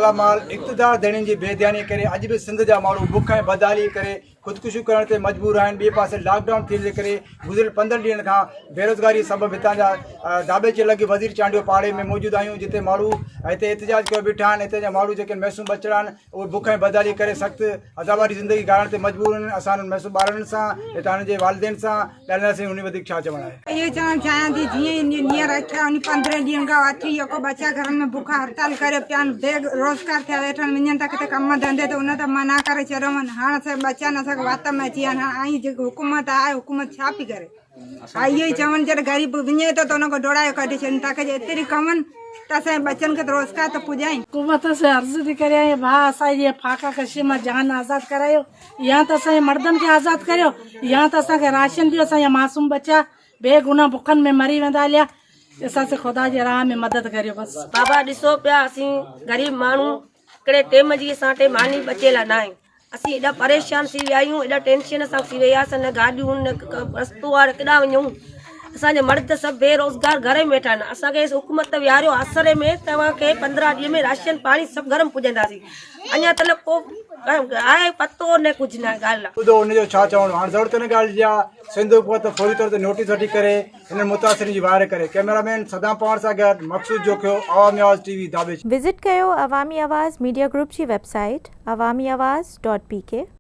मालामाल इक़्तिदार देने जी बेध्यानी करे अॼु बि सिंध जा माण्हू बुख ऐं बदहाली करे ख़ुदकुशी करण ते मजबूर आहिनि। ॿिए पासे लॉकडाउन थियण जे करे गुज़िरियल 15 ॾींहंनि खां बेरोज़गारी सबबु हितां जा दाबे चे लॻी वज़ीर चांडियो पाड़े में मौजूदु आहियूं, जिते माण्हू हिते एहतिजाज करे बीठा आहिनि। हिते जा माण्हू जेके मैसूम बचड़ा आहिनि उहे बुख ऐं बदहाली करे सख़्तु अज़ाबारी ज़िंदगी गारण ते मजबूर आहिनि। असां मैसूम ॿारनि सां हितां जे वालिदेन सां ॻाल्हाईंदासीं। उन वधीक छा चवणु आहे? ये चवणु चाहियां थी जीअं ॾींहं रखिया उन 15 ॾींहंनि खां वठी जेको बचा घर में बुखा हड़ताल करे पिया आहिनि, बेरोज़गार थिया वेठा वञनि था किथे कम धंधे त उन त मना करे छॾियो आहिनि। हाणे असां बचा न असांखे वात में अची वञनि। हाणे जेकी हुकूमत आहे हुकूमत छा पई करे? हा इहो ई चवनि जॾहिं ग़रीब वञे थो त हुनखे डोड़ाए कढी छॾनि ताकी एतिरी कमनि त असांजे बच्चनि खे त रोज़गार त पुॼाइनि। हुकूमत से अर्ज़ थी करे भाउ असांजी फाका कशी मां जान आज़ादु करायो, या त असांजे मर्दनि खे आज़ादु करियो, या त असांखे राशन ॾियो। असांजा मासूम बच्चा बेगुनाह बुखनि में मरी वेंदा हलिया। असांखे ख़ुदा जे राह में मदद करियो बसि। बाबा ॾिसो पिया असीं ग़रीब माण्हू हिकिड़े टेम जी असां टे मानी बचियल न आहे। असीं एॾा परेशान थी विया आहियूं, एॾा टेंशन सां थी वियासीं। न गाॾियूं न रस्तो आहे, केॾा वञूं। असांजे मर्द सभु बेरोज़गार घर में वेठा आहिनि। असांखे हुकूमत विहारियो आसरे में तव्हांखे 15 ॾींहं में राशन पाणी सभु घर में पुॼंदासीं। अञा तल को आहे पतो न कुझु न ॻाल्हि आहे। ॿुधो उनजो छा चवणो। हाणे ज़रूरत हिन ॻाल्हि जी आहे सिंध हुकूमत फौरी तौर ते नोटिस वठी करे हिन मुतासिरीन जी वाइर करे। कैमरामैन सदाम पवार सां गॾु मक़सूद जोखियो, अवामी आवाज़ TV दाबेच। विजिट कयो अवामी आवाज़ मीडिया ग्रुप जी वेबसाइट awamiawaz.pk।